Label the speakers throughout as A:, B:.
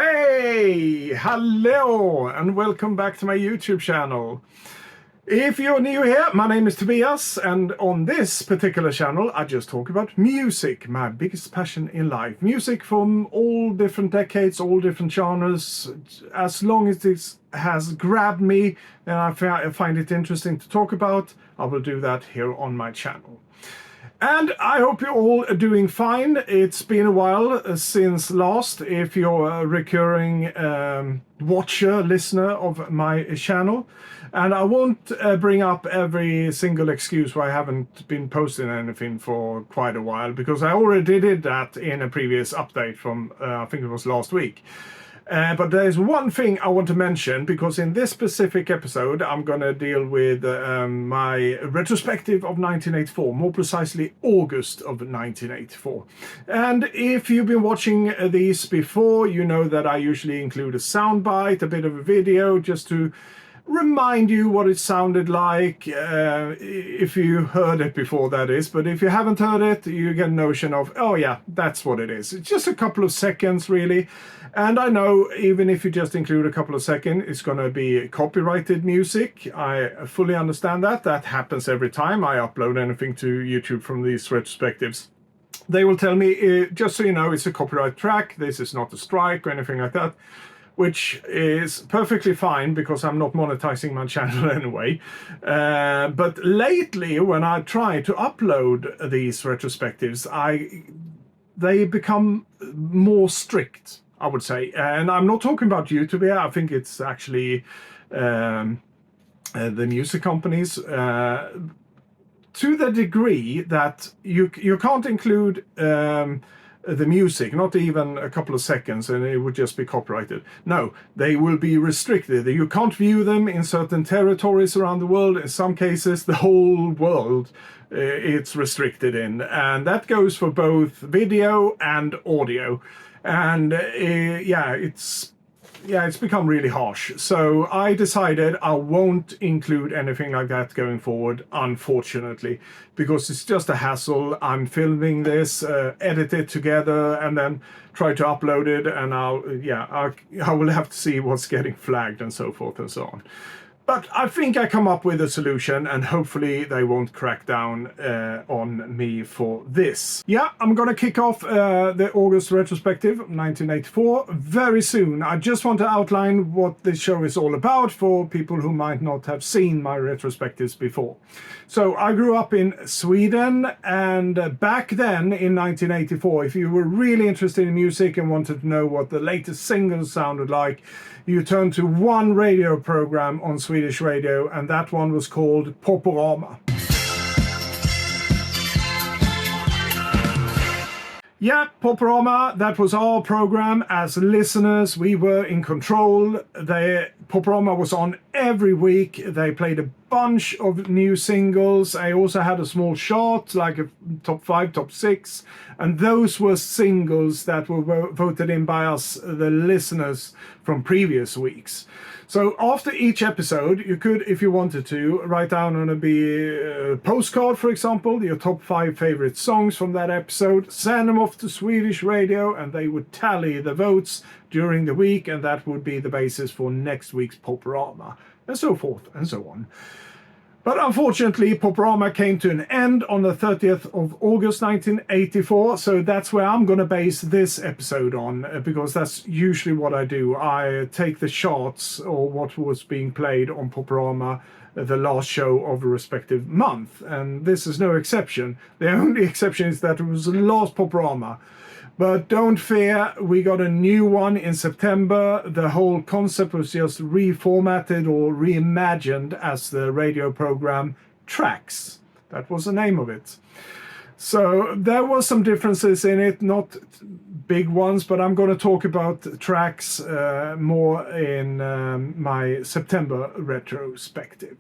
A: Hey, hello, and welcome back to my YouTube channel. If you're new here, my name is Tobias, and on this particular channel I just talk about music, my biggest passion in life. Music from all different decades, all different genres. As long as this has grabbed me and I find it interesting to talk about, I will do that here on my channel. And I hope you're all doing fine. It's been a while since last, if you're a recurring watcher, listener of my channel. And I won't bring up every single excuse why I haven't been posting anything for quite a while, because I already did that in a previous update from, I think it was last week. But there's one thing I want to mention, because in this specific episode I'm going to deal with my retrospective of 1984, more precisely August of 1984. And if you've been watching these before, you know that I usually include a soundbite, a bit of a video, just to remind you what it sounded like, if you heard it before, that is. But if you haven't heard it, you get a notion of, oh yeah, that's what it is. It's just a couple of seconds, really. And I know, even if you just include a couple of seconds, it's going to be copyrighted music. I fully understand that. That happens every time I upload anything to YouTube from these retrospectives. They will tell me, just so you know, it's a copyright track. This is not a strike or anything like that, which is perfectly fine because I'm not monetizing my channel anyway. But lately, when I try to upload these retrospectives, they become more strict, I would say. And I'm not talking about YouTube here. I think it's actually the music companies, to the degree that you can't include the music, not even a couple of seconds, and it would just be copyrighted. No, they will be restricted. You can't view them in certain territories around the world. In some cases, the whole world it's restricted in. And that goes for both video and audio. And it's become really harsh. So I decided I won't include anything like that going forward, unfortunately, because it's just a hassle. I'm filming this, edit it together, and then try to upload it, and I will have to see what's getting flagged and so forth and so on. But I think I come up with a solution, and hopefully they won't crack down on me for this. Yeah, I'm gonna kick off the August retrospective 1984 very soon. I just want to outline what this show is all about for people who might not have seen my retrospectives before. So I grew up in Sweden, and back then in 1984, if you were really interested in music and wanted to know what the latest singles sounded like, you turned to one radio program on Swedish radio, and that one was called Poporama. Yeah, Poporama, that was our program. As listeners, we were in control. Poporama was on every week. They played a bunch of new singles. I also had a small chart, like a top 5, top 6. And those were singles that were voted in by us, the listeners, from previous weeks. So after each episode, you could, if you wanted to, write down on a postcard, for example, your top 5 favorite songs from that episode, send them off to Swedish radio, and they would tally the votes during the week, and that would be the basis for next week's Poporama, and so forth and so on. But unfortunately, Poporama came to an end on the 30th of August 1984, so that's where I'm going to base this episode on, because that's usually what I do. I take the charts, or what was being played on Poporama, the last show of a respective month, and this is no exception. The only exception is that it was the last Poporama. But don't fear, we got a new one in September. The whole concept was just reformatted or reimagined as the radio program Tracks. That was the name of it. So there were some differences in it, not big ones, but I'm going to talk about Tracks more in my September retrospective.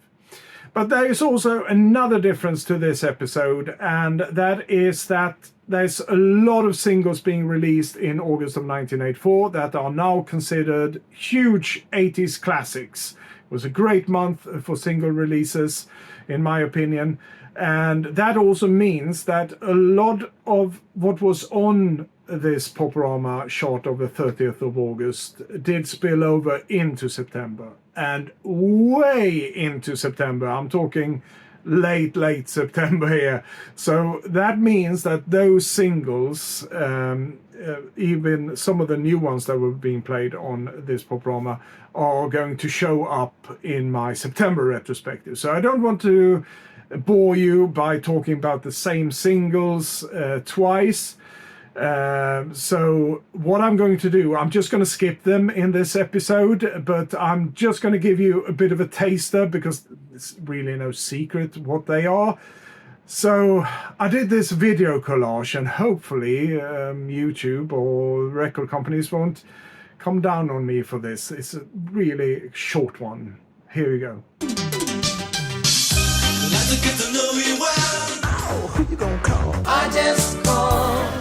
A: But there is also another difference to this episode, and that is that there's a lot of singles being released in August of 1984 that are now considered huge 80s classics. It was a great month for single releases, in my opinion. And that also means that a lot of what was on this Poporama shot of the 30th of August did spill over into September, and way into September. I'm talking late September here. So that means that those singles, even some of the new ones that were being played on this Poporama, are going to show up in my September retrospective. So I don't want to bore you by talking about the same singles twice. So what I'm going to do, I'm just going to skip them in this episode, but I'm just going to give you a bit of a taster because it's really no secret what they are. So I did this video collage, and hopefully YouTube or record companies won't come down on me for this. It's a really short one. Here we go.
B: Oh, who you gonna call? I just called.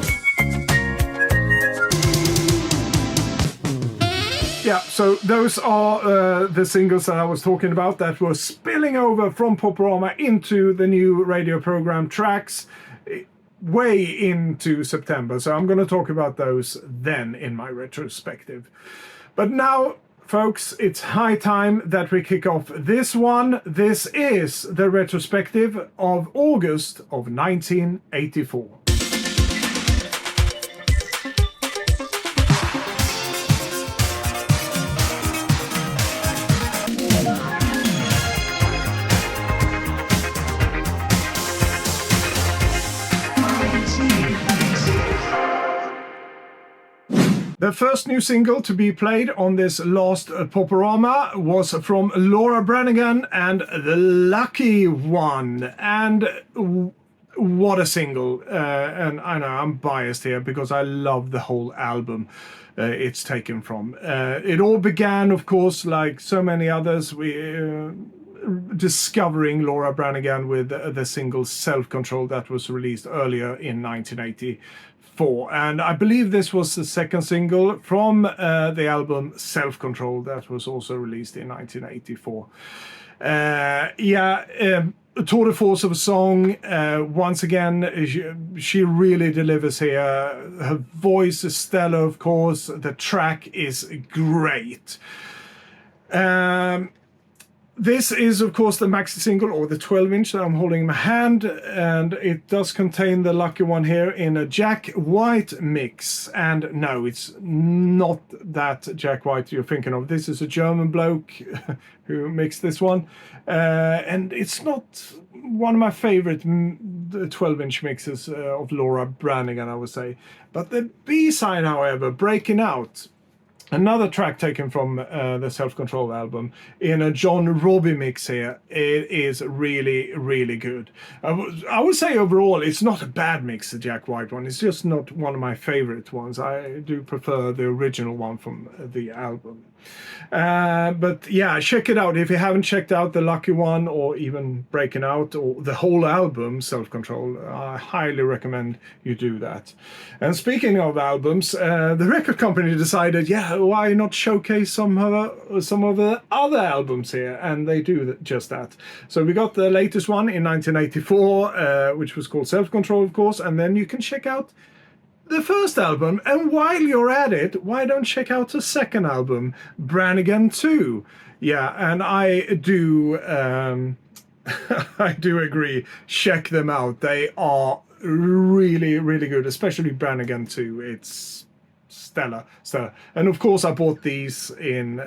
A: Yeah, so those are the singles that I was talking about that were spilling over from Poporama into the new radio program Tracks way into September. So I'm going to talk about those then in my retrospective. But now, folks, it's high time that we kick off this one. This is the retrospective of August of 1984. The first new single to be played on this last Poporama was from Laura Branigan and The Lucky One. And what a single. And I know I'm biased here because I love the whole album it's taken from. It all began, of course, like so many others, discovering Laura Branigan with the single Self-Control that was released earlier in 1984. And I believe this was the second single from the album Self-Control that was also released in 1984. Tour de force of a song. Once again, she really delivers here. Her voice is stellar, of course. The track is great. This is, of course, the maxi single, or the 12-inch that I'm holding in my hand, and it does contain The Lucky One here in a Jack White mix. And no, it's not that Jack White you're thinking of. This is a German bloke who mixed this one, and it's not one of my favorite 12-inch mixes of Laura Branigan, I would say. But the B-side, however, Breaking Out, another track taken from the Self-Control album in a John Robbie mix here. It is really, really good. I would say overall it's not a bad mix, the Jack White one. It's just not one of my favorite ones. I do prefer the original one from the album. But yeah, check it out. If you haven't checked out The Lucky One or even Breaking Out or the whole album Self-Control, I highly recommend you do that. And speaking of albums, the record company decided, why not showcase some of the other albums here? And they do just that. So we got the latest one in 1984, which was called Self-Control, of course, and then you can check out the first album. And while you're at it, why don't check out the second album, Branigan 2? Yeah, and I do I do agree. Check them out. They are really, really good, especially Branigan 2. It's stellar. And of course I bought these in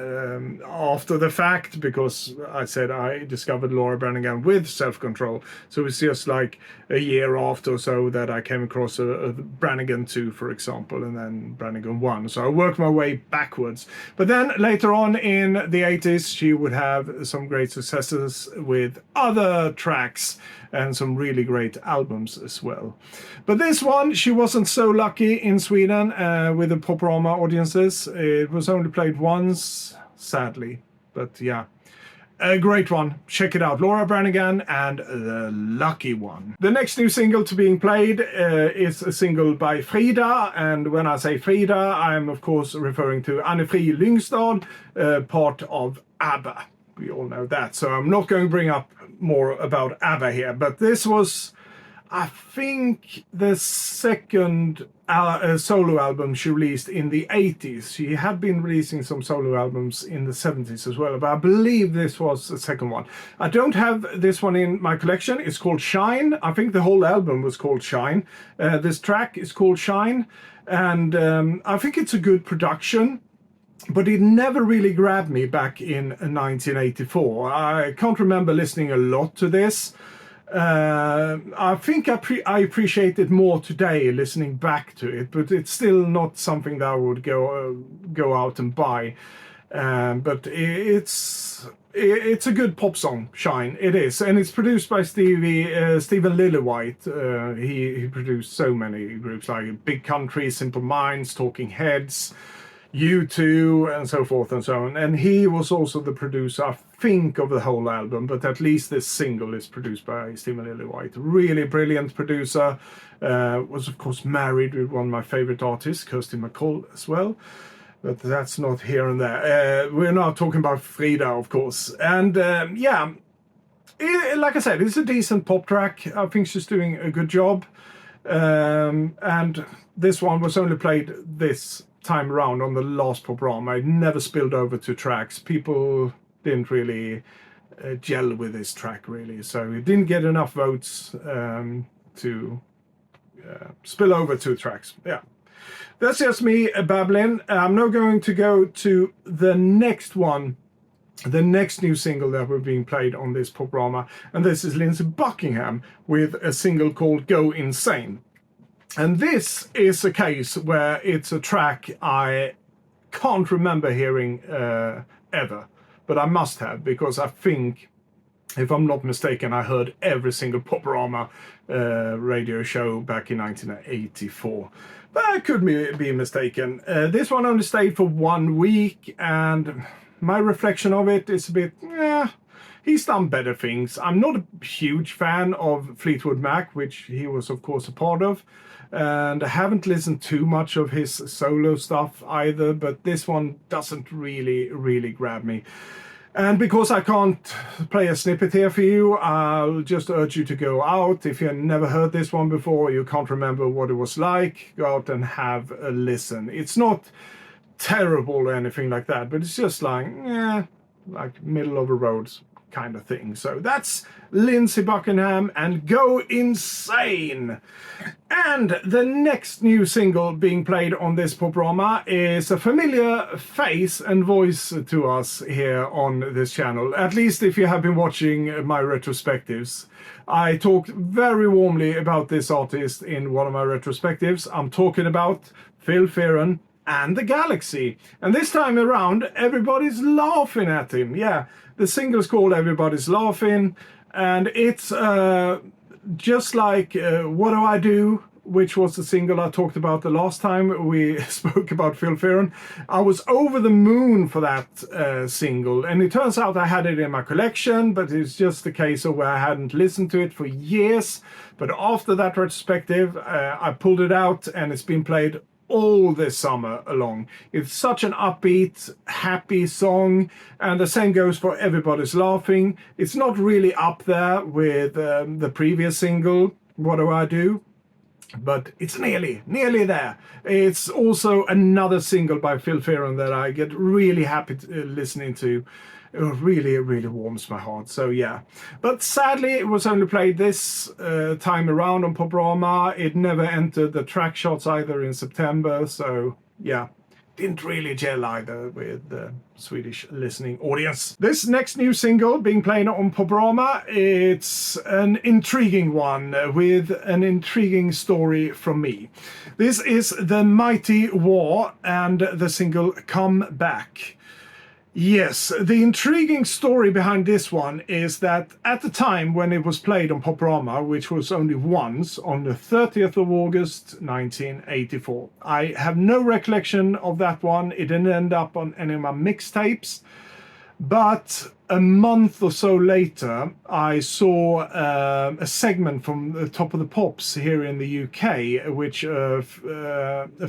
A: after the fact, because I said I discovered Laura Branigan with Self-Control, so it's just like a year after or so that I came across a Branigan 2, for example, and then Branigan 1, so I worked my way backwards. But then later on in the 80s she would have some great successes with other tracks and some really great albums as well. But this one, she wasn't so lucky in Sweden with the Poporama audiences. It was only played once, sadly. But yeah, a great one. Check it out. Laura Branigan and The Lucky One. The next new single to being played is a single by Frida. And when I say Frida, I'm of course referring to Anne-Frid Lyngstad, part of ABBA. We all know that. So I'm not going to bring up more about ABBA here. But this was, I think the second solo album she released in the 80s. She had been releasing some solo albums in the 70s as well, but I believe this was the second one. I don't have this one in my collection. It's called Shine. I think the whole album was called Shine. This track is called Shine, and I think it's a good production. But it never really grabbed me back in 1984. I can't remember listening a lot to this. I think I appreciate it more today listening back to it, but it's still not something that I would go out and buy. But it's a good pop song, Shine. It is, and it's produced by Stephen Lillywhite. He produced so many groups like Big Country, Simple Minds, Talking Heads, U2, and so forth and so on. And he was also the producer, I think, of the whole album, but at least this single is produced by Stephen Lillywhite. Really brilliant producer. Was of course married with one of my favorite artists, Kirsty MacColl, as well. But that's not here and there. We're now talking about Frida, of course. And yeah, like I said, it's a decent pop track. I think she's doing a good job. And this one was only played this time around on the last Poporama. It never spilled over to tracks. People didn't really gel with this track, really. So it didn't get enough votes to spill over to tracks. Yeah. That's just me babbling. I'm now going to go to the next one, the next new single that was being played on this Poporama, and this is Lindsey Buckingham with a single called Go Insane. And this is a case where it's a track I can't remember hearing ever, but I must have, because I think, if I'm not mistaken, I heard every single Poporama radio show back in 1984. But I could be mistaken. This one only stayed for 1 week, and my reflection of it is a bit, he's done better things. I'm not a huge fan of Fleetwood Mac, which he was of course a part of, and I haven't listened too much of his solo stuff either, but this one doesn't really grab me. And because I can't play a snippet here for you, I'll just urge you to go out. If you've never heard this one before, you can't remember what it was like, go out and have a listen. It's not terrible or anything like that, but it's just like middle of the road kind of thing. So that's Lindsey Buckingham and Go Insane. And the next new single being played on this Poporama is a familiar face and voice to us here on this channel, at least if you have been watching my retrospectives. I talked very warmly about this artist in one of my retrospectives. I'm talking about Fearon and the Galaxy. And this time around, everybody's laughing at him. Yeah, the single's called Everybody's Laughing, and it's just like What Do I Do, which was the single I talked about the last time we spoke about Fearon. I was over the moon for that single, and it turns out I had it in my collection, but it's just a case of where I hadn't listened to it for years. But after that retrospective, I pulled it out, and it's been played all this summer along. It's such an upbeat, happy song, and the same goes for Everybody's Laughing. It's not really up there with the previous single, What Do I Do? But it's nearly there. It's also another single by Fearon that I get really happy listening to. It really warms my heart. So yeah, but sadly it was only played this time around on Poporama. It never entered the track charts either in September. So yeah, didn't really gel either with the Swedish listening audience. This next new single being played on Poporama, it's an intriguing one with an intriguing story from me. This is The Mighty War and the single Come Back. Yes, the intriguing story behind this one is that at the time when it was played on Poporama, which was only once, on the 30th of August 1984, I have no recollection of that one. It didn't end up on any of my mixtapes, but a month or so later, I saw a segment from the Top of the Pops here in the UK, which a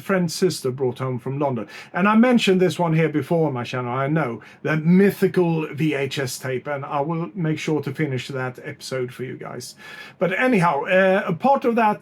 A: friend's sister brought home from London. And I mentioned this one here before on my channel, I know, the mythical VHS tape, and I will make sure to finish that episode for you guys. But anyhow, a part of that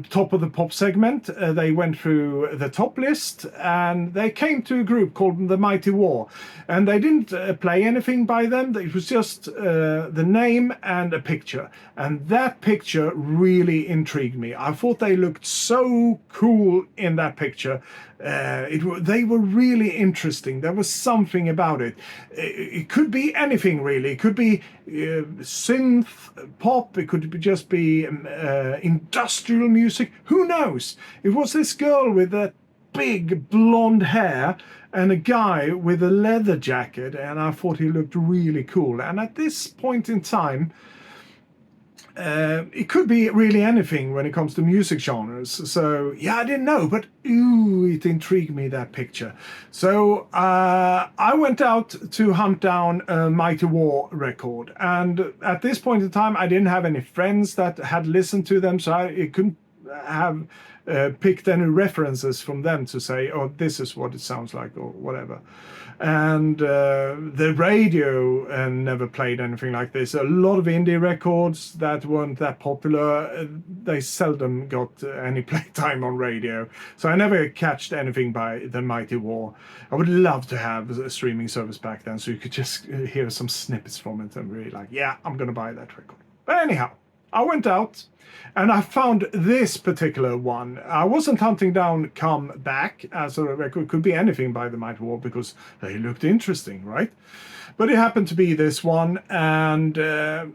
A: Top of the Pop segment, they went through the top list, and they came to a group called The Mighty War. And they didn't play anything by them. It was just the name and a picture. And that picture really intrigued me. I thought they looked so cool in that picture. They were really interesting. There was something about it. It could be anything really. It could be synth pop. It could just be industrial music. Who knows? It was this girl with that big blonde hair and a guy with a leather jacket, and I thought he looked really cool. And at this point in time, it could be really anything when it comes to music genres. So yeah, I didn't know, but ooh, it intrigued me, that picture. So I went out to hunt down a Mighty War record, and at this point in time I didn't have any friends that had listened to them, so I couldn't have picked any references from them to say, oh, this is what it sounds like or whatever. And the radio never played anything like this. A lot of indie records that weren't that popular, they seldom got any playtime on radio. So I never catched anything by the Mighty War. I would love to have a streaming service back then so you could just hear some snippets from it and really like, yeah, I'm gonna buy that record. But anyhow, I went out and I found this particular one. I wasn't hunting down Come Back as a record. Could be anything by the Mighty War because they looked interesting, right? But it happened to be this one. And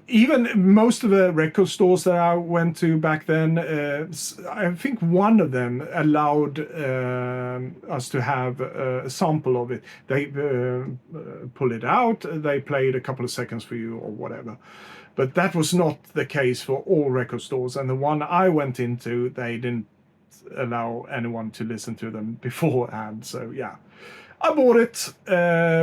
A: even most of the record stores that I went to back then, I think one of them allowed us to have a sample of it. They pull it out, they played a couple of seconds for you or whatever. But that was not the case for all record stores. And the one I went into, they didn't allow anyone to listen to them beforehand. So yeah, I bought it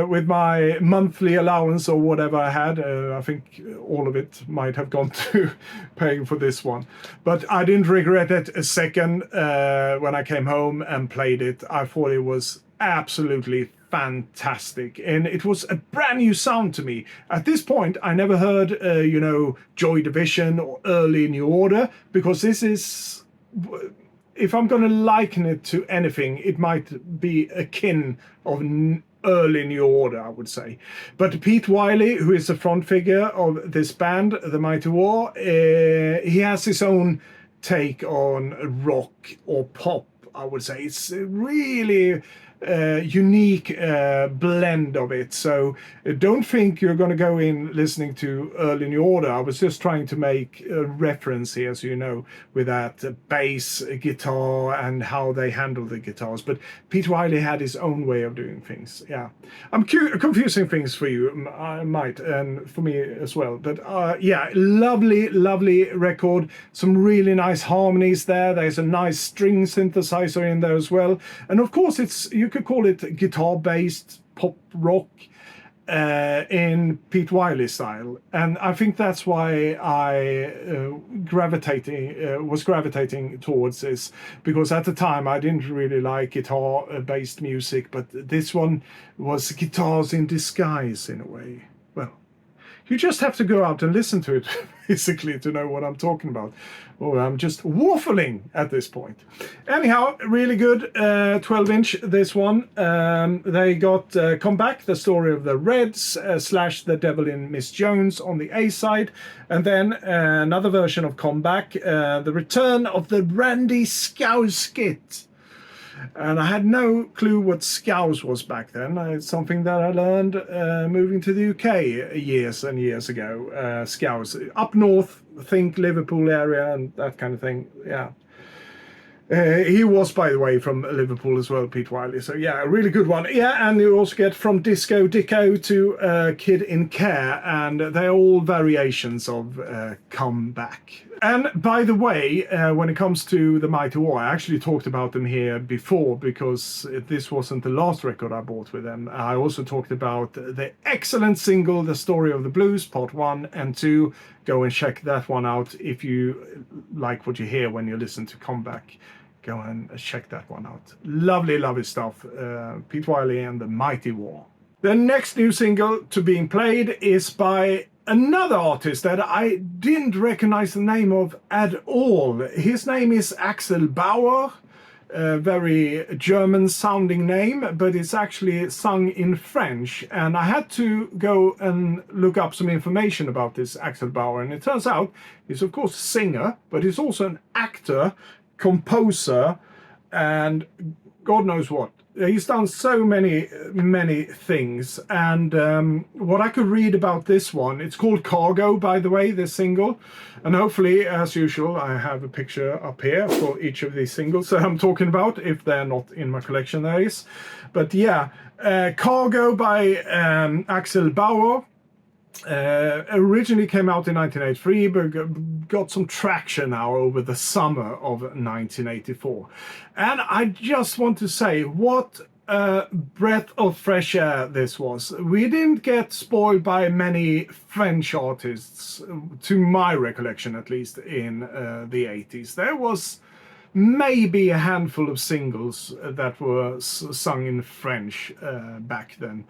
A: with my monthly allowance or whatever I had. I think all of it might have gone to paying for this one. But I didn't regret it a second when I came home and played it. I thought it was absolutely fantastic, and it was a brand new sound to me. At this point, I never heard, Joy Division or early New Order, because this is, if I'm going to liken it to anything, it might be akin of early New Order, I would say. But Pete Wiley, who is the front figure of this band, The Mighty War, he has his own take on rock or pop, I would say. It's really unique blend of it. So don't think you're going to go in listening to early New Order. I was just trying to make a reference here, so you know, with that bass guitar and how they handle the guitars. But Pete Wiley had his own way of doing things. Yeah, I'm confusing things for you, I might, and for me as well. But yeah, lovely record. Some really nice harmonies there. There's a nice string synthesizer in there as well. And of course, you could call it guitar-based pop rock in Pete Wiley style, and I think that's why I was gravitating towards this, because at the time I didn't really like guitar-based music, but this one was guitars in disguise in a way. Well, you just have to go out and listen to it basically to know what I'm talking about. Or I'm just waffling at this point. Anyhow, really good 12-inch, this one. They got Come Back, the story of the Reds, / The Devil in Miss Jones on the A side. And then another version of Come Back, the return of the Randy Scouse skit. And I had no clue what Scouse was back then. It's something that I learned moving to the UK years and years ago. Scouse, up north, think Liverpool area and that kind of thing. Yeah. He was, by the way, from Liverpool as well, Pete Wiley. So yeah, a really good one. Yeah, and you also get From Disco Dicko to Kid in Care, and they're all variations of Come Back. And by the way, when it comes to the Mighty War, I actually talked about them here before because this wasn't the last record I bought with them. I also talked about the excellent single, The Story of the Blues, Part 1 and 2. Go and check that one out if you like what you hear when you listen to Come Back. Go and check that one out. Lovely, lovely stuff. Pete Wiley and the Mighty War. The next new single to being played is by another artist that I didn't recognize the name of at all. His name is Axel Bauer. A very German sounding name, but it's actually sung in French. And I had to go and look up some information about this Axel Bauer. And it turns out he's of course a singer, but he's also an actor, composer, and God knows what. He's done so many things. And what I could read about this one, it's called Cargo, by the way, this single. And hopefully, as usual, I have a picture up here for each of these singles that I'm talking about, if they're not in my collection, that is. But yeah, Cargo by Axel Bauer. Originally came out in 1983, but got some traction now over the summer of 1984. And I just want to say what a breath of fresh air this was. We didn't get spoiled by many French artists, to my recollection at least, in the 80s. There was maybe a handful of singles that were sung in French back then.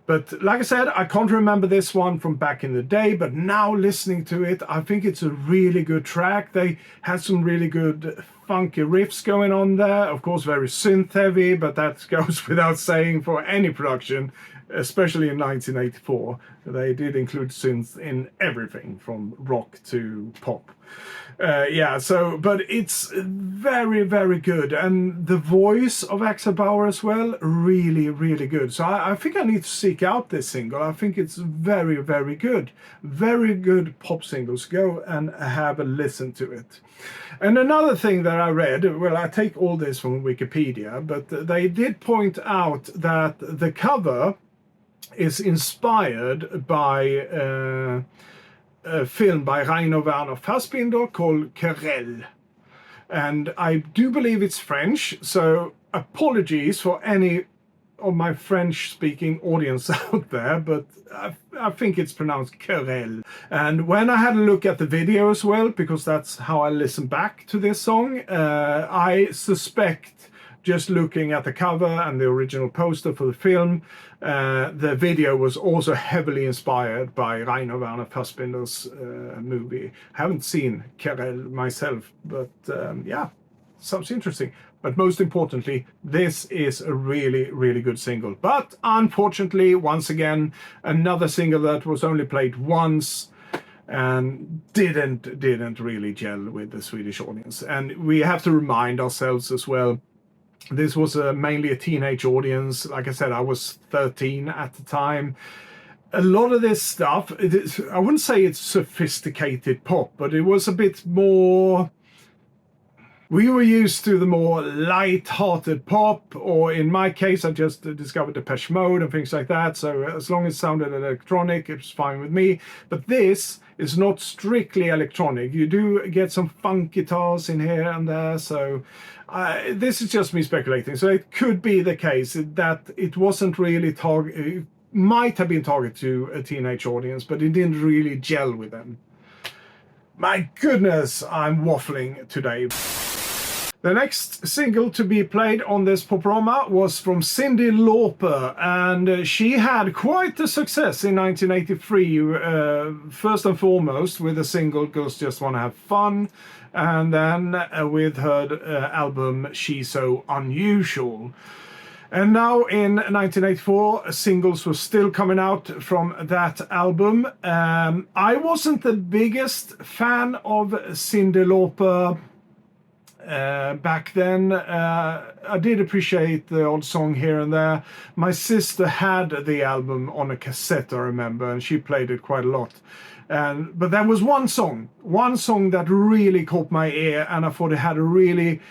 A: But like I said, I can't remember this one from back in the day, but now listening to it, I think it's a really good track. They had some really good funky riffs going on there. Of course, very synth heavy, but that goes without saying for any production, especially in 1984. They did include synth in everything from rock to pop. But it's very, very good. And the voice of Axel Bauer as well, really, really good. So I think I need to seek out this single. I think it's very, very good. Very good pop singles. Go and have a listen to it. And another thing that I read, well, I take all this from Wikipedia, but they did point out that the cover is inspired by a film by Rainer Werner Fassbinder called Querelle. And I do believe it's French, so apologies for any of my French-speaking audience out there, but I think it's pronounced Querelle. And when I had a look at the video as well, because that's how I listen back to this song, I suspect, just looking at the cover and the original poster for the film, the video was also heavily inspired by Rainer Werner Fassbinder's movie. I haven't seen Querelle myself, but yeah, sounds interesting. But most importantly, this is a really, really good single. But unfortunately, once again, another single that was only played once and didn't really gel with the Swedish audience. And we have to remind ourselves as well, this was mainly a teenage audience. Like I said, I was 13 at the time. A lot of this stuff, I wouldn't say it's sophisticated pop, but it was a bit more... We were used to the more light-hearted pop, or in my case, I just discovered Depeche Mode and things like that. So as long as it sounded electronic, it was fine with me. But this is not strictly electronic. You do get some funk guitars in here and there. So this is just me speculating. So it could be the case that it wasn't really it might have been targeted to a teenage audience, but it didn't really gel with them. My goodness, I'm waffling today. The next single to be played on this Poporama was from Cyndi Lauper, and she had quite a success in 1983, first and foremost with the single Girls Just Wanna Have Fun, and then with her album She's So Unusual. And now in 1984, singles were still coming out from that album. I wasn't the biggest fan of Cyndi Lauper back then. I did appreciate the odd song here and there. My sister had the album on a cassette, I remember, and she played it quite a lot. But there was one song that really caught my ear, and I thought it had a really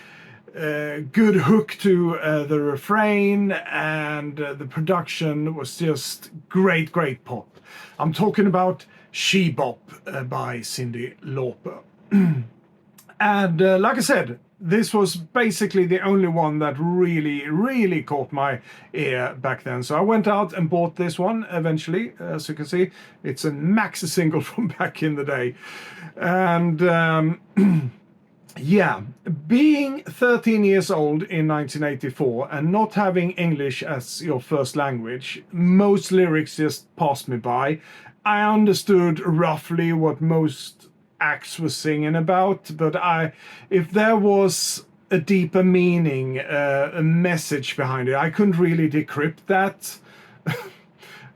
A: good hook to the refrain, and the production was just great pop. I'm talking about She Bop by Cyndi Lauper. And like I said, this was basically the only one that really caught my ear back then. So I went out and bought this one eventually. As you can see, it's a maxi single from back in the day. And yeah, being 13 years old in 1984 and not having English as your first language, most lyrics just passed me by. I understood roughly what most acts was singing about, but if there was a deeper meaning, a message behind it, I couldn't really decrypt that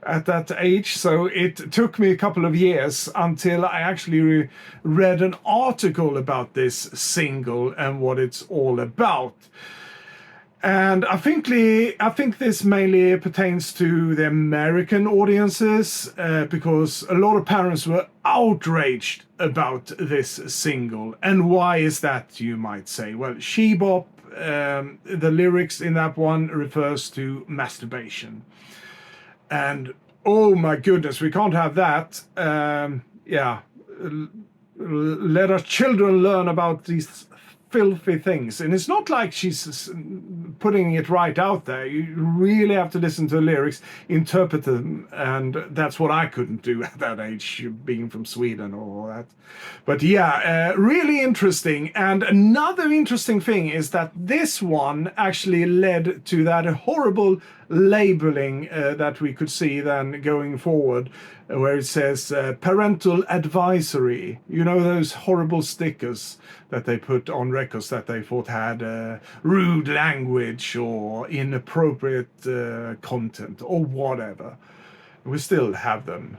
A: at that age. So it took me a couple of years until I actually read an article about this single and what it's all about. And I think this mainly pertains to the American audiences, because a lot of parents were outraged about this single. And why is that, you might say? Well, She Bop, the lyrics in that one refers to masturbation. And oh my goodness, we can't have that. Yeah, let our children learn about these filthy things. And it's not like she's putting it right out there. You really have to listen to the lyrics, interpret them, and that's what I couldn't do at that age, being from Sweden or all that. But yeah, really interesting. And another interesting thing is that this one actually led to that horrible labeling that we could see then going forward, where it says parental advisory. You know, those horrible stickers that they put on records that they thought had rude language or inappropriate content or whatever. We still have them,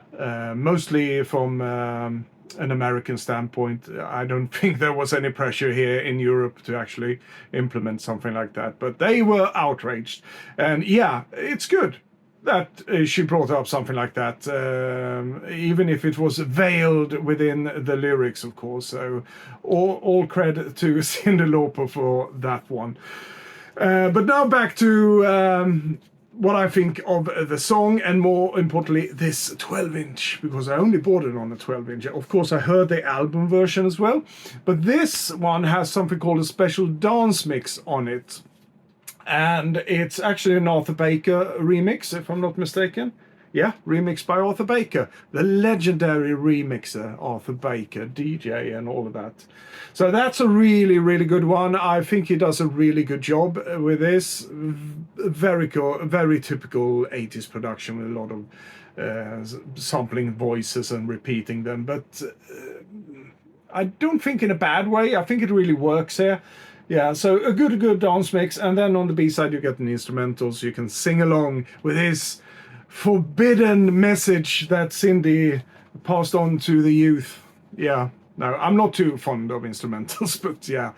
A: mostly from an American standpoint. I don't think there was any pressure here in Europe to actually implement something like that, but they were outraged. And yeah, it's good that she brought up something like that, even if it was veiled within the lyrics, of course. So all credit to Cyndi Lauper for that one. But now back to what I think of the song, and more importantly, this 12-inch, because I only bought it on a 12-inch. Of course, I heard the album version as well, but this one has something called a special dance mix on it. And it's actually an Arthur Baker remix, if I'm not mistaken. Yeah, remixed by Arthur Baker, the legendary remixer, Arthur Baker, DJ and all of that. So that's a really good one. I think he does a really good job with this. Very cool, very typical 80s production with a lot of sampling voices and repeating them. But I don't think in a bad way. I think it really works here. Yeah, so a good dance mix. And then on the B-side you get an instrumental, so you can sing along with his forbidden message that Cyndi passed on to the youth. Yeah, no, I'm not too fond of instrumentals, but yeah,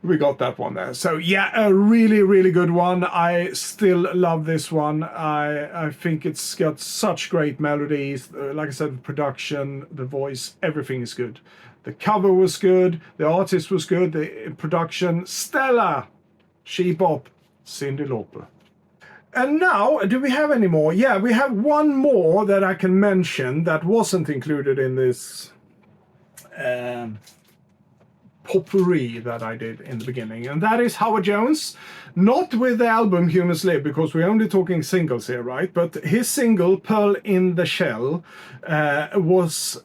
A: we got that one there. So yeah, a really good one. I still love this one. I think it's got such great melodies. Like I said, the production, the voice, everything is good. The cover was good, the artist was good, the production, stellar. She Bop, Cyndi Lauper. And now, do we have any more? Yeah, we have one more that I can mention that wasn't included in this potpourri that I did in the beginning, and that is Howard Jones. Not with the album Humans Live, because we're only talking singles here, right? But his single Pearl in the Shell was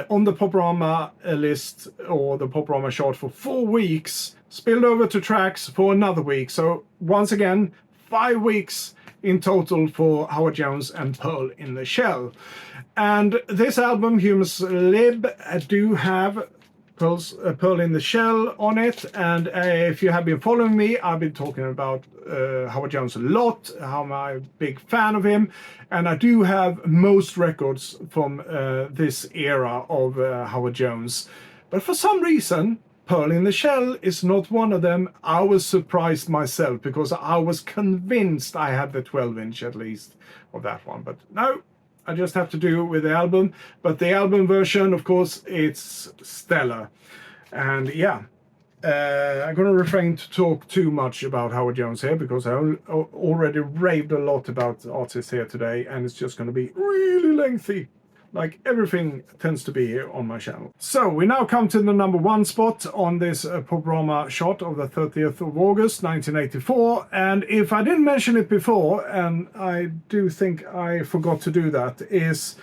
A: on the Poporama list, or the Poporama chart, for 4 weeks, spilled over to tracks for another week. So once again, 5 weeks in total for Howard Jones and Pearl in the Shell. And this album, Humans Live, do have Pearl in the Shell on it. And if you have been following me, I've been talking about Howard Jones a lot, how I'm a big fan of him. And I do have most records from this era of Howard Jones. But for some reason, Pearl in the Shell is not one of them. I was surprised myself, because I was convinced I had the 12-inch at least of that one. But no, I just have to do it with the album. But the album version, of course, it's stellar. And yeah, I'm going to refrain to talk too much about Howard Jones here because I already raved a lot about artists here today, and it's just going to be really lengthy, like everything tends to be here on my channel. So we now come to the number 1 spot on this Poporama shot of the 30th of August 1984, and if I didn't mention it before, and I do think I forgot to do that, is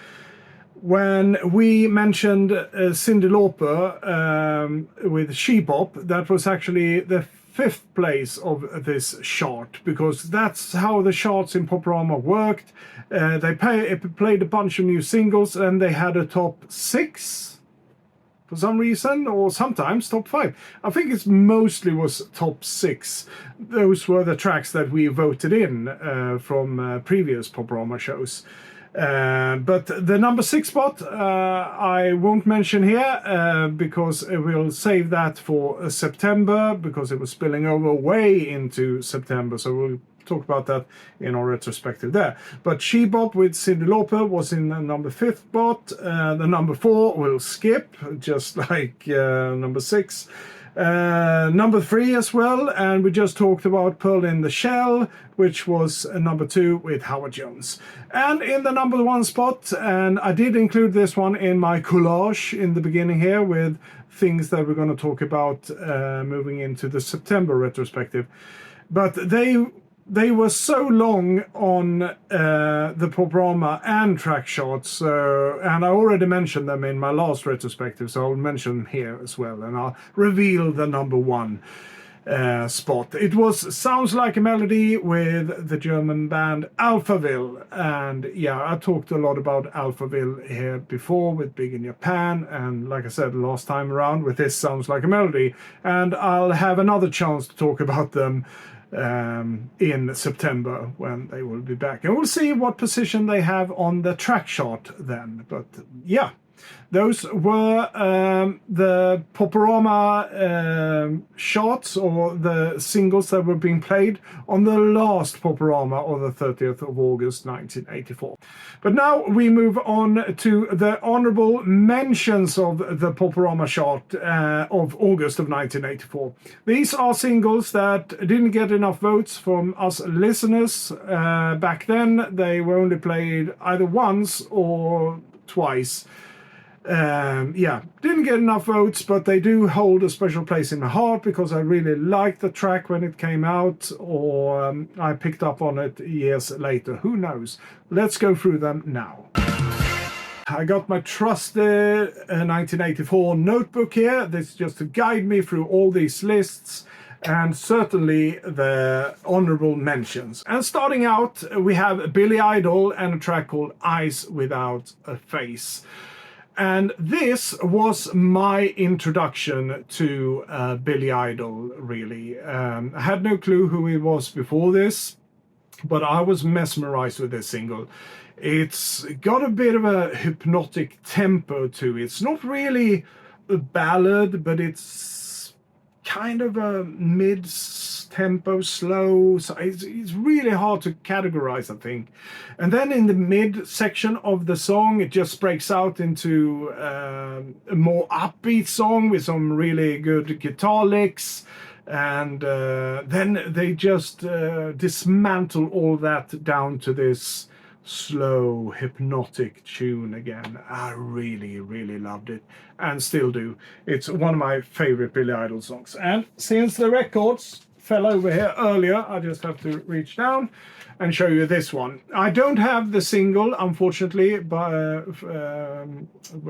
A: when we mentioned Cyndi Lauper with She Bop. That was actually the 5th place of this chart, because that's how the charts in Poporama worked. They played a bunch of new singles, and they had a top 6 for some reason, or sometimes top 5. I think it mostly was top 6. Those were the tracks that we voted in from previous Poporama shows. But the number 6 spot I won't mention here because we'll save that for September, because it was spilling over way into September, so we'll talk about that in our retrospective there. But She Bop with Cyndi Lauper was in the number 5th spot. The number 4 will skip, just like number 6. Number 3 as well, and we just talked about Pearl in the Shell, which was number 2 with Howard Jones. And in the number 1 spot, and I did include this one in my collage in the beginning here with things that we're going to talk about moving into the September retrospective, but they were so long on the Poporama and track charts, and I already mentioned them in my last retrospective, so I'll mention them here as well, and I'll reveal the number 1 spot. It was Sounds Like a Melody with the German band Alphaville, and yeah, I talked a lot about Alphaville here before with Big in Japan, and like I said last time around with this Sounds Like a Melody, and I'll have another chance to talk about them in September when they will be back, and we'll see what position they have on the track chart then. But yeah, those were the Poporama shots, or the singles that were being played on the last Poporama on the 30th of August 1984. But now we move on to the honorable mentions of the Poporama chart of August of 1984. These are singles that didn't get enough votes from us listeners. Back then they were only played either once or twice. Didn't get enough votes, but they do hold a special place in my heart because I really liked the track when it came out, or I picked up on it years later. Who knows? Let's go through them now. I got my trusted 1984 notebook here. This is just to guide me through all these lists, and certainly the honorable mentions. And starting out, we have Billy Idol and a track called Eyes Without a Face. And this was my introduction to Billy Idol, really. I had no clue who he was before this, but I was mesmerized with this single. It's got a bit of a hypnotic tempo to it. It's not really a ballad, but it's kind of a mid-tempo, slow. So it's really hard to categorize, I think. And then in the mid-section of the song, it just breaks out into a more upbeat song with some really good guitar licks. And then they just dismantle all that down to this slow hypnotic tune again. I really loved it, and still do. It's one of my favorite Billy Idol songs, and since the records fell over here earlier, I just have to reach down and show you this one. I don't have the single, unfortunately, but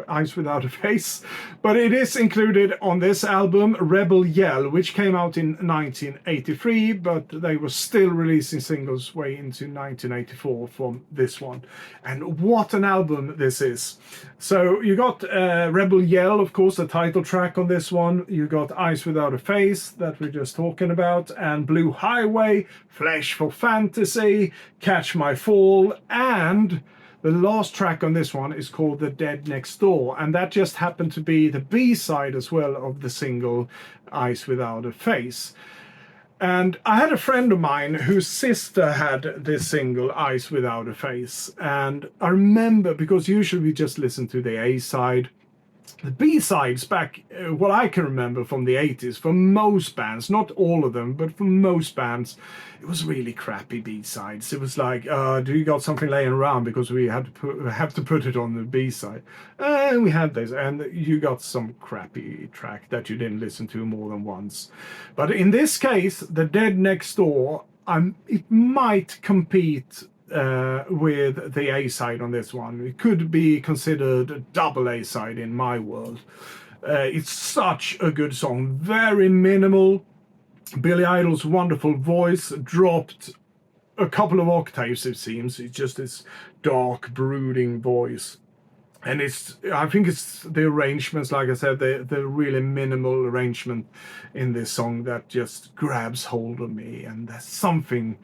A: Eyes Without a Face, but it is included on this album, Rebel Yell, which came out in 1983, but they were still releasing singles way into 1984 from this one. And what an album this is. So you got Rebel Yell, of course, the title track on this one. You got Eyes Without a Face, that we're just talking about, and Blue Highway, Flesh for Fantasy, Catch My Fall, and the last track on this one is called The Dead Next Door, and that just happened to be the B-side as well of the single Eyes Without a Face. And I had a friend of mine whose sister had this single, Eyes Without a Face, and I remember, because usually we just listen to the A-side, the B-sides back, what I can remember from the 80s, for most bands, not all of them, but for most bands, it was really crappy B-sides. It was like, do you got something laying around because we have to put it on the B-side? And we had this, and you got some crappy track that you didn't listen to more than once. But in this case, The Dead Next Door, it might compete with the A-side on this one. It could be considered a double A-side in my world. It's such a good song, very minimal. Billy Idol's wonderful voice dropped a couple of octaves, it seems. It's just this dark, brooding voice. And I think it's the arrangements, like I said, the really minimal arrangement in this song that just grabs hold of me. And there's something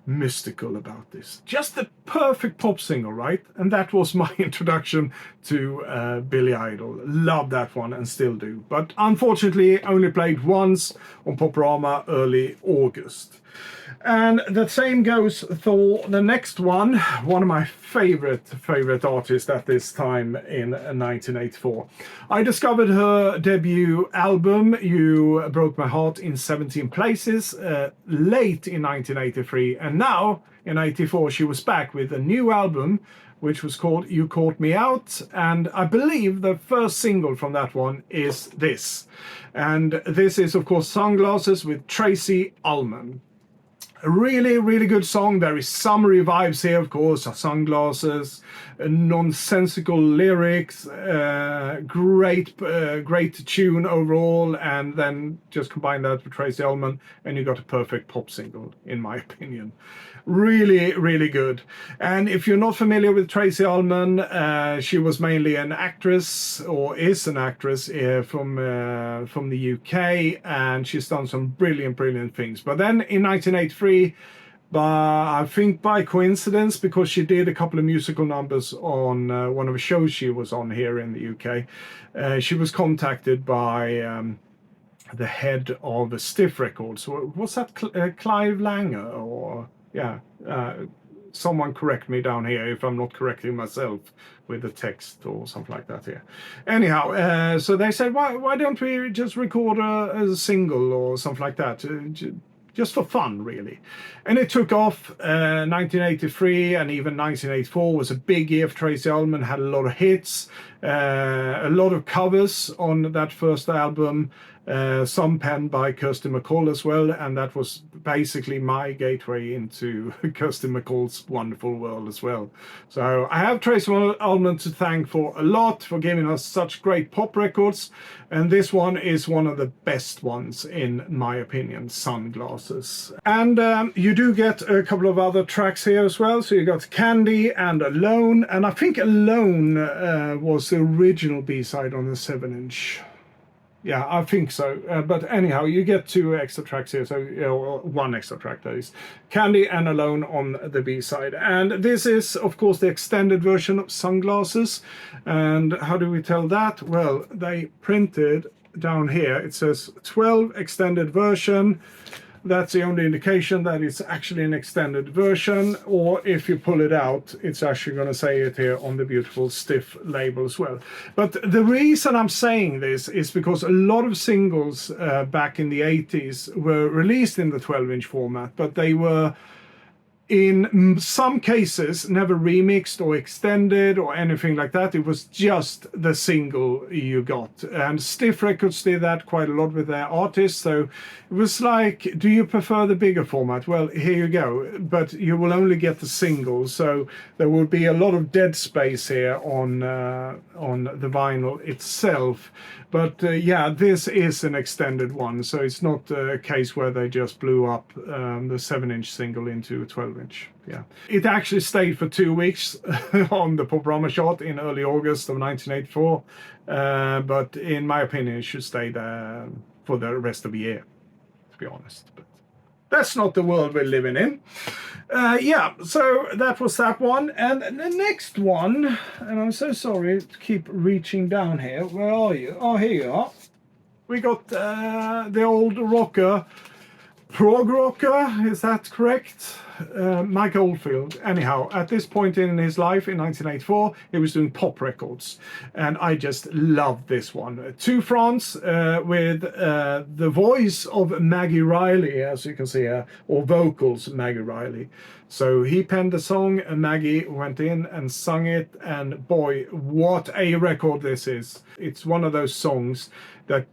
A: mystical about this. Just the perfect pop single, right? And that was my introduction to Billy Idol. Love that one and still do. But unfortunately, only played once on Poporama early August. And the same goes for the next one of my favorite artists at this time in 1984. I discovered her debut album, You Broke My Heart, in 17 Places, late in 1983. And now, in 84, she was back with a new album, which was called You Caught Me Out. And I believe the first single from that one is this. And this is, of course, Sunglasses with Tracey Ullman. A really, really good song. Very summery vibes here, of course. Sunglasses, nonsensical lyrics, great tune overall, and then just combine that with Tracey Ullman, and you got a perfect pop single, in my opinion. Really, really good. And if you're not familiar with Tracey Ullman, she was mainly an actress, or is an actress, from the UK, and she's done some brilliant things. But then in 1983, I think by coincidence, because she did a couple of musical numbers on one of the shows she was on here in the UK, she was contacted by the head of Stiff Records. Was that Clive Langer? Or yeah, someone correct me down here if I'm not correcting myself with the text or something like that here. Anyhow, so they said, why don't we just record a single or something like that? Just for fun, really. And it took off. 1983 and even 1984 was a big year for Tracey Ullman, had a lot of hits, a lot of covers on that first album, some penned by Kirsty MacColl as well, and that was basically my gateway into Kirsty MacColl's wonderful world as well. So I have Tracey Ullman to thank for a lot, for giving us such great pop records, and this one is one of the best ones in my opinion, Sunglasses. And you do get a couple of other tracks here as well. So you got Candy and Alone, and I think Alone was the original B-side on the 7-inch. Yeah, I think so. But anyhow, you get 2 extra tracks here, so 1 extra track, that is. Candy and Alone on the B-side. And this is, of course, the extended version of Sunglasses. And how do we tell that? Well, they printed down here, it says 12 extended version. That's the only indication that it's actually an extended version, or if you pull it out, it's actually going to say it here on the beautiful Stiff label as well. But the reason I'm saying this is because a lot of singles back in the 80s were released in the 12-inch format, but they were in some cases never remixed or extended or anything like that. It was just the single you got. And Stiff Records did that quite a lot with their artists. So it was like, do you prefer the bigger format? Well, here you go. But you will only get the single. So there will be a lot of dead space here on the vinyl itself. But yeah, this is an extended one. So it's not a case where they just blew up the 7-inch single into a 12-inch. Yeah, it actually stayed for 2 weeks on the Poporama chart in early August of 1984. But in my opinion, it should stay there for the rest of the year, to be honest. But that's not the world we're living in. Yeah, so that was that one. And the next one, and I'm so sorry to keep reaching down here. Where are you? Oh, here you are. We got the old rocker, prog rocker, is that correct? Mike Oldfield, anyhow, at this point in his life in 1984, he was doing pop records. And I just loved this one. To France with the voice of Maggie Riley, as you can see here, or vocals Maggie Riley. So he penned the song and Maggie went in and sung it, and boy, what a record this is. It's one of those songs that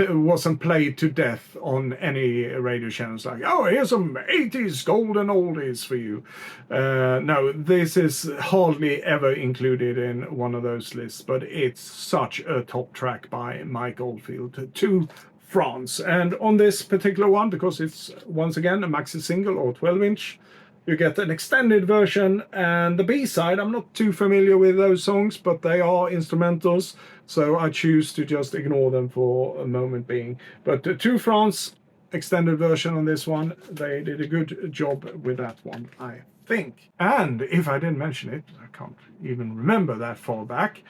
A: wasn't played to death on any radio channels, like, oh, here's some 80s golden oldies for you. No, this is hardly ever included in one of those lists, but it's such a top track by Mike Oldfield, To France. And on this particular one, because it's once again a maxi single or 12-inch, you get an extended version, and the B-side, I'm not too familiar with those songs, but they are instrumentals, so I choose to just ignore them for a moment being. But To France, extended version on this one, they did a good job with that one, I think. And if I didn't mention it, I can't even remember that far back,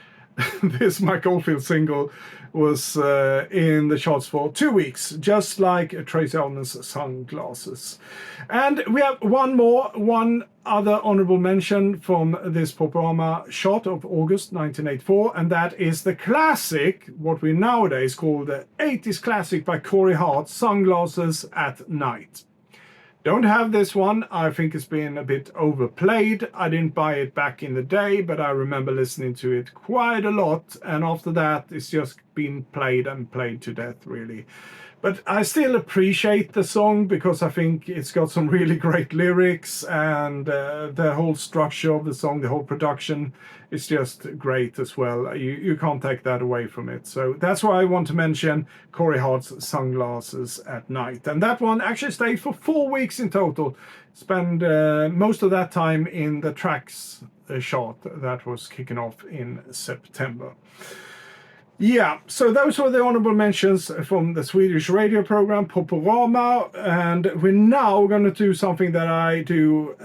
A: this Mike Oldfield single was in the charts for 2 weeks, just like Tracey Ullman's Sunglasses. And we have one other honorable mention from this Poporama shot of August 1984, and that is the classic, what we nowadays call the 80s classic by Hart, Sunglasses at Night. Don't have this one. I think it's been a bit overplayed. I didn't buy it back in the day, but I remember listening to it quite a lot. And after that, it's just been played and played to death, really. But I still appreciate the song because I think it's got some really great lyrics, and the whole structure of the song, the whole production is just great as well. You can't take that away from it. So that's why I want to mention Hart's Sunglasses at Night. And that one actually stayed for 4 weeks in total. Spent most of that time in the tracks chart that was kicking off in September. Yeah, so those were the honorable mentions from the Swedish radio program Poporama, and we're now going to do something that I do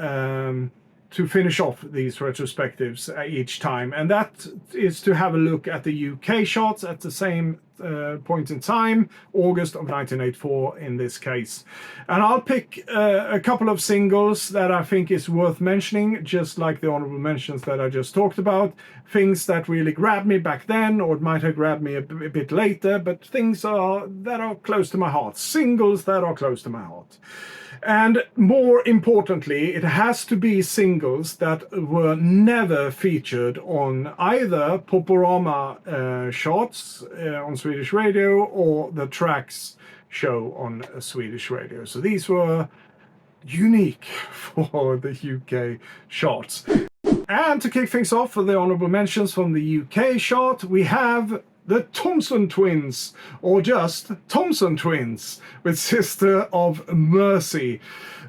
A: to finish off these retrospectives each time, and that is to have a look at the UK charts at the same point in time, August of 1984 in this case. And I'll pick a couple of singles that I think is worth mentioning, just like the honorable mentions that I just talked about. Things that really grabbed me back then, or it might have grabbed me a bit later, but things that are close to my heart. Singles that are close to my heart. And more importantly, it has to be singles that were never featured on either Poporama charts on Swedish radio or the Tracks show on Swedish radio. So these were unique for the UK charts. And to kick things off for the honorable mentions from the UK chart, we have the Thompson Twins, or just Thompson Twins, with Sister of Mercy.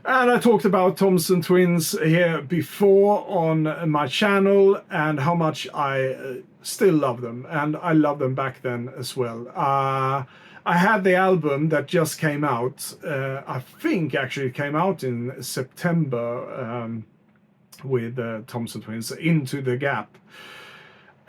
A: And I talked about Thompson Twins here before on my channel and how much I still love them, and I loved them back then as well. I had the album that just came out, I think actually it came out in September with Thompson Twins, Into the Gap.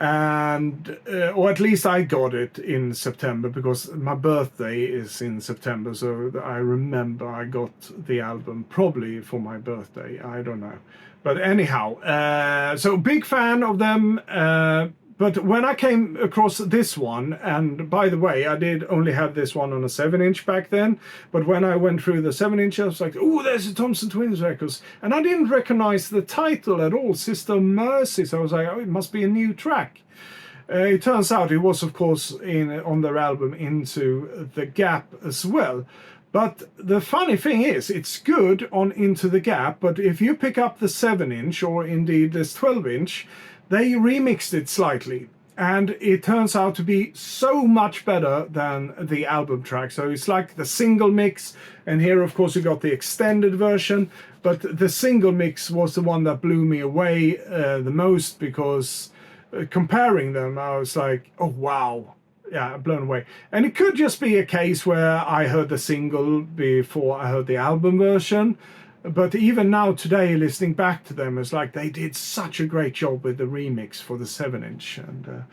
A: And or at least I got it in September because my birthday is in September, so I remember I got the album probably for my birthday, I don't know, but anyhow, so big fan of them. But when I came across this one, and by the way, I did only have this one on a 7-inch back then, but when I went through the 7-inch, I was like, oh, there's the Thompson Twins records. And I didn't recognize the title at all, Sister of Mercy, so I was like, oh, it must be a new track. It turns out it was, of course, on their album Into the Gap as well. But the funny thing is, it's good on Into the Gap, but if you pick up the 7-inch, or indeed this 12-inch, they remixed it slightly, and it turns out to be so much better than the album track. So it's like the single mix, and here of course you got the extended version, but the single mix was the one that blew me away the most, because comparing them I was like, oh wow, yeah, blown away. And it could just be a case where I heard the single before I heard the album version. But even now today, listening back to them, it's like they did such a great job with the remix for the 7-inch. And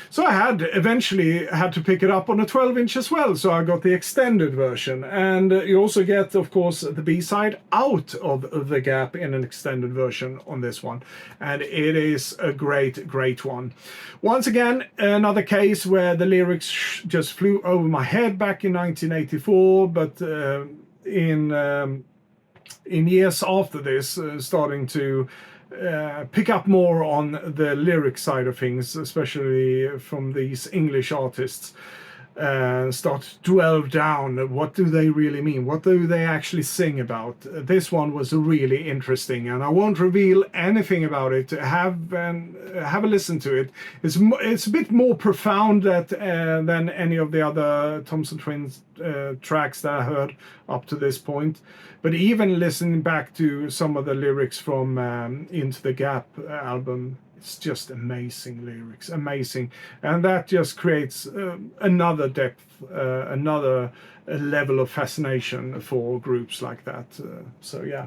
A: so I eventually had to pick it up on a 12-inch as well. So I got the extended version. And you also get, of course, the B-side out of the gap in an extended version on this one. And it is a great, great one. Once again, another case where the lyrics just flew over my head back in 1984, but in years after this, starting to pick up more on the lyric side of things, especially from these English artists, start to delve down. What do they really mean? What do they actually sing about? This one was really interesting, and I won't reveal anything about it. Have a listen to it. It's a bit more profound than any of the other Thompson Twins tracks that I heard up to this point. But even listening back to some of the lyrics from Into the Gap album, it's just amazing lyrics, amazing. And that just creates another depth, another level of fascination for groups like that. So yeah,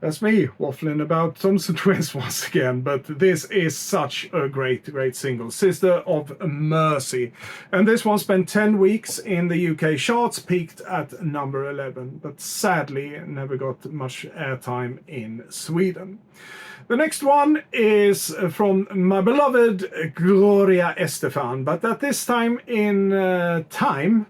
A: that's me waffling about Thompson Twins once again, but this is such a great, great single. Sister of Mercy. And this one spent 10 weeks in the UK charts, peaked at number 11, but sadly never got much airtime in Sweden. The next one is from my beloved Gloria Estefan, but at this time in time,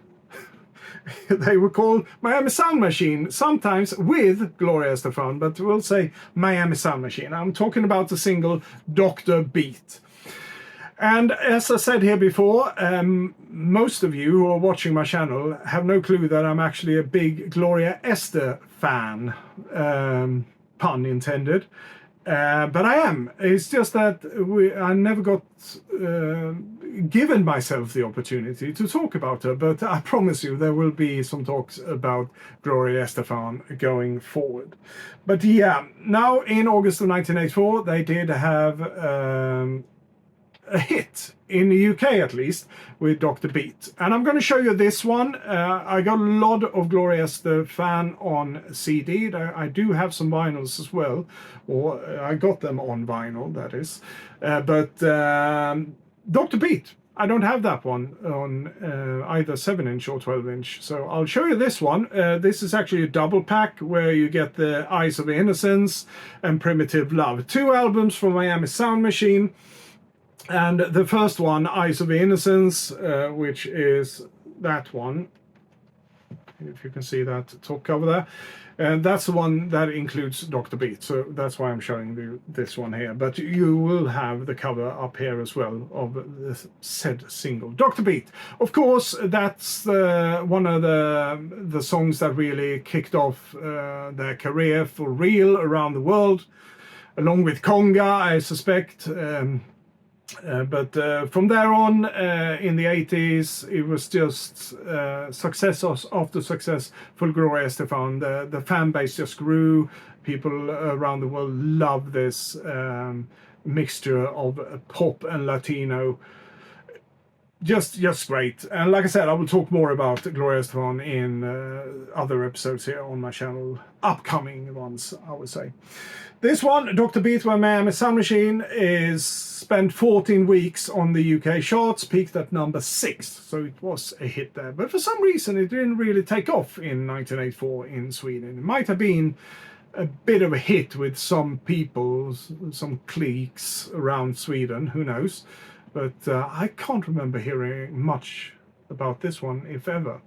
A: they were called Miami Sound Machine, sometimes with Gloria Estefan, but we'll say Miami Sound Machine. I'm talking about the single Dr. Beat. And as I said here before, most of you who are watching my channel have no clue that I'm actually a big Gloria Estefan fan, pun intended. But I am. It's just that I never got given myself the opportunity to talk about her. But I promise you there will be some talks about Gloria Estefan going forward. But yeah, now in August of 1984, they did have a hit in the UK at least with Dr. Beat, and I'm going to show you this one. I got a lot of Gloria Estefan on CD. I do have some vinyls as well, or I got them on vinyl, that is. But Dr. Beat, I don't have that one on either 7-inch or 12-inch, so I'll show you this one. This is actually a double pack where you get the Eyes of Innocence and Primitive Love, 2 albums from Miami Sound Machine. And the first one, Eyes of Innocence, which is that one, if you can see that top cover there, and that's the one that includes Dr. Beat, so that's why I'm showing you this one here. But you will have the cover up here as well of the said single, Dr. Beat. Of course, that's one of the songs that really kicked off their career for real around the world, along with Conga, I suspect. But from there on, in the 80s, it was just success after success for Gloria Estefan. The fan base just grew. People around the world love this mixture of pop and Latino. Just great. And like I said, I will talk more about Gloria Estefan in other episodes here on my channel, upcoming ones, I would say. This one, Dr. Beat by Miami Sound Machine, is spent 14 weeks on the UK charts, peaked at number 6, so it was a hit there. But for some reason, it didn't really take off in 1984 in Sweden. It might have been a bit of a hit with some people, some cliques around Sweden, who knows. But I can't remember hearing much about this one, if ever.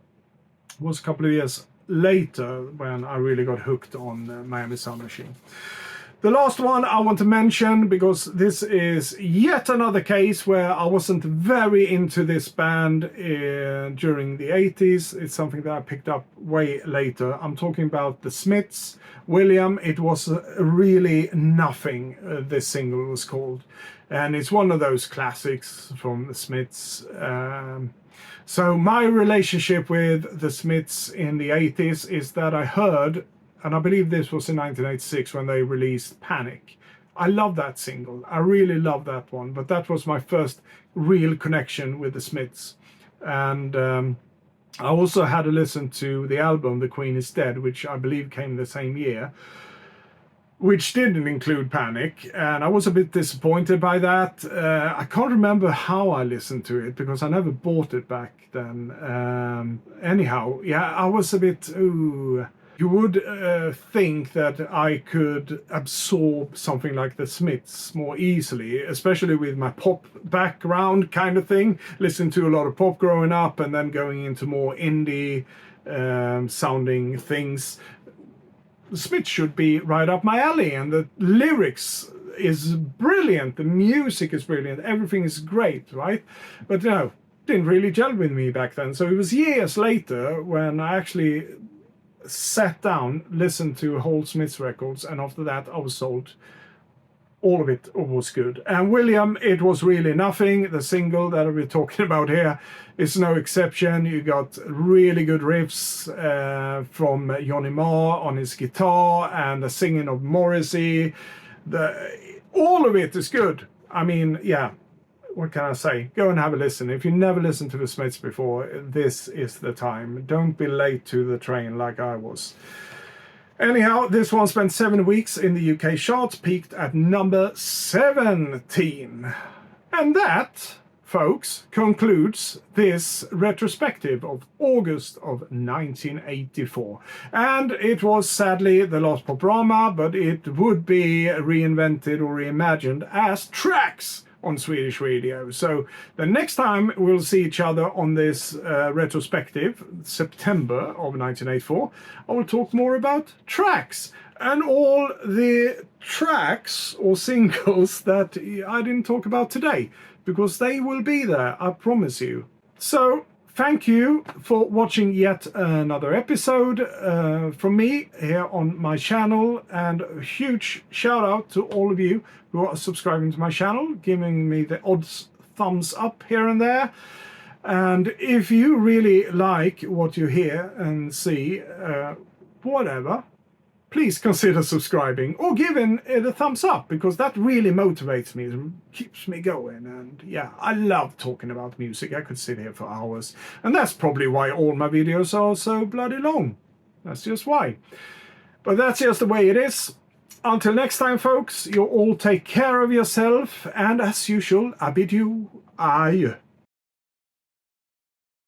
A: It was a couple of years later when I really got hooked on Miami Sound Machine. The last one I want to mention, because this is yet another case where I wasn't very into this band during the 80s. It's something that I picked up way later. I'm talking about the Smiths. William, it was really nothing, this single was called. And it's one of those classics from the Smiths. So my relationship with the Smiths in the 80s is that I heard, and I believe this was in 1986 when they released Panic. I love that single. I really love that one. But that was my first real connection with the Smiths. And I also had to listen to the album The Queen is Dead, which I believe came the same year, which didn't include Panic, and I was a bit disappointed by that. I can't remember how I listened to it because I never bought it back then. Anyhow, yeah, I was a bit, ooh. You would think that I could absorb something like the Smiths more easily, especially with my pop background kind of thing. Listening to a lot of pop growing up and then going into more indie sounding things. The Smiths should be right up my alley, and the lyrics is brilliant, the music is brilliant, everything is great, right? But no, didn't really gel with me back then. So it was years later when I actually sat down, listened to whole Smiths records, and after that I was sold. All of it was good. And William, It Was Really Nothing, the single that we're talking about here, is no exception. You got really good riffs from Johnny Marr on his guitar, and the singing of Morrissey. All of it is good. I mean, yeah, what can I say? Go and have a listen. If you never listened to the Smiths before, this is the time. Don't be late to the train like I was. Anyhow, this one spent 7 weeks in the UK charts, peaked at number 17. And that, folks, concludes this retrospective of August of 1984. And it was sadly the last Poporama, but it would be reinvented or reimagined as Tracks on Swedish radio. So the next time we'll see each other on this retrospective, September of 1984, I will talk more about Tracks and all the tracks or singles that I didn't talk about today, because they will be there, I promise you. So thank you for watching yet another episode from me here on my channel, and a huge shout out to all of you who are subscribing to my channel, giving me the odd thumbs up here and there. And if you really like what you hear and see, whatever, please consider subscribing or giving it a thumbs up, because that really motivates me, it keeps me going. And yeah, I love talking about music. I could sit here for hours, and that's probably why all my videos are so bloody long. That's just why. But that's just the way it is. Until next time, folks, you all take care of yourself, and as usual, I bid you adieu.